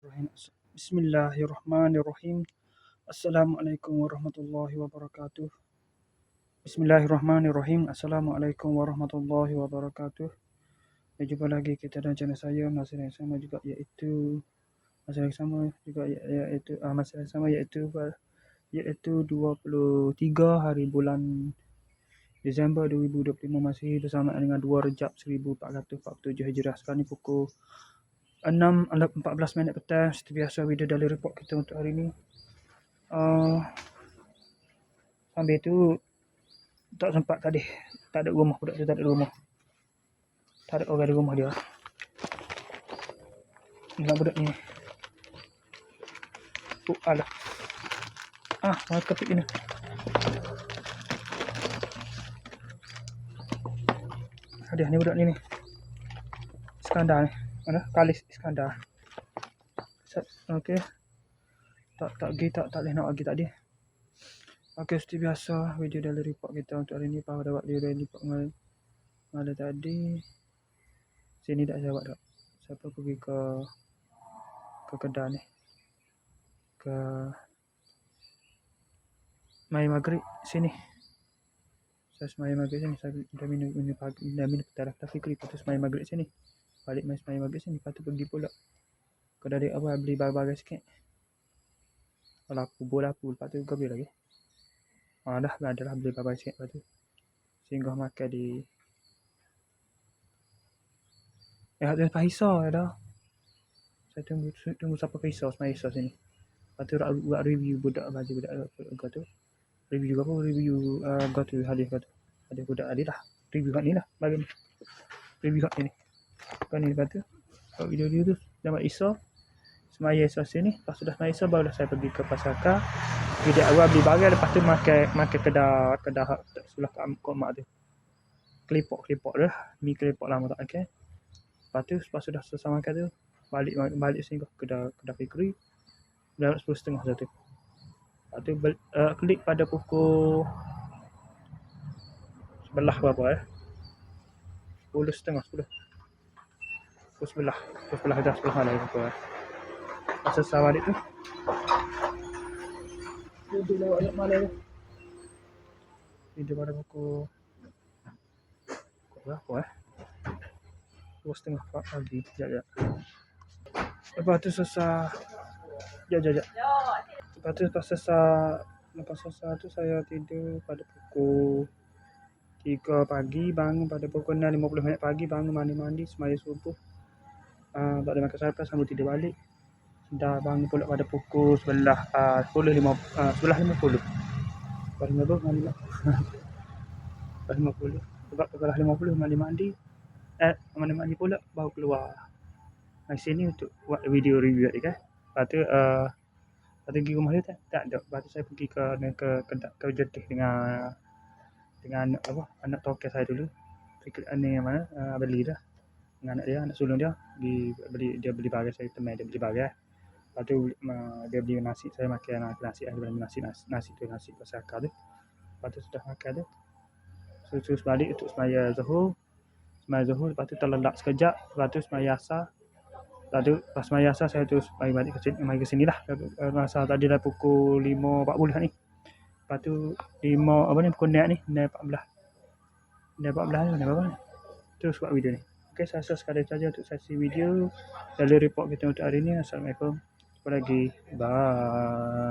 Bismillahirrahmanirrahim. Assalamualaikum warahmatullahi wabarakatuh. Bismillahirrahmanirrahim. Assalamualaikum warahmatullahi wabarakatuh. Jumpa lagi kita dalam channel saya, masa yang sama juga iaitu iaitu 23 hari bulan Disember 2025, masih bersamaan dengan 2 Rejab 1447 Hijrah. Sekarang ni pukul 6.14 minit petang. Seperti biasa, video daily report kita untuk hari ni. Sambil tu tak sempat tadi, tak ada rumah budak tu, tak ada rumah, tak ada orang di rumah dia. Nak budak ni alah kepit ni. Ada ni budak ni Iskandar ni. Mana? Kalis Iskandar. Okey. Tak boleh nak lagi tadi. Okey, seperti biasa video daily report kita untuk hari ni. Pada buat video daily report malam tadi. Sini tak saya buat tak. Siapa pergi ke Kedah ni. Ke Mai Maghrib sini. Saya semai maghrib sini. Saya dah minum pagi, dah minum petang dah fikir lepas tu semai maghrib sini. Balik semai maghrib sini, lepas tu pergi pula kedai dia apa, beli barang-barang sikit. Kalau aku lepas tu kau beli lagi. Dah ada lah beli barang sikit, lepas tu singgah makan di ada Faisal dah. Saya tunggu siapa Faisal sini. Lepas tu buat review budak baju budak tu. Review apa? Review tu hadis tu. Ada budak hadis lah. Review kat ni lah bagi ni. Review kat ni. Kat ni lepas tu buat video tu dapat Isa. Semaya Isa sini. Lepas sudah semaya Isa barulah saya pergi ke Pasar Kar. Jadi awal beli barang, lepas tu makan kedah sebelah kat mak tu. Kelipok dah. Mi kelipok lama tak makan. Lepas sudah selesai makan tu, balik sini ke kedai Fikri. Dah 10.30 satu. Lepas tu klik pada pukul 11 berapa 10.30. Pukul 11 dah 10 malam berapa. Masa sawah tu duduk lewat malam tu. Tidur pada pukul berapa 2.30 pagi. Sekejap. Lepas tu selesai. Lepas tu lepas selesai tu saya tidur pada pukul 3 pagi, bangun pada pukul 6.50 pagi, bangun mandi semaya subuh. Tak ada makan sarapan, sambung tidur balik. Dah bangun pula pada pukul 11.50. 11.50 sebab pukul 50 mandi pula baru keluar mai sini untuk buat video review tadi kan. Lepas tu pergi rumah dia tak ada. Lepas tu saya pergi ke Jetih dengan anak token saya dulu. Ni yang mana beli dah dengan anak sulung dia. Dia beli barang, saya temui dia beli barang. Lepas tu dia beli nasi, saya makan nasi nasi Pasar Kar tu. Lepas tu sudah makan tu, terus balik untuk semaya Zuhur. Lepas tu terlelap sekejap. Lepas tu semaya Asar. Lepas tu pas semaya Asar saya terus balik ke sini lah. Masa tadi dah pukul 5.40 ni. Lepas tu pukul 6 ni 6.14 ni. Terus buat video ni. Okey, saya rasa sekadar saja untuk sesi video daily report kita untuk hari ni. Assalamualaikum. Jumpa lagi. Bye.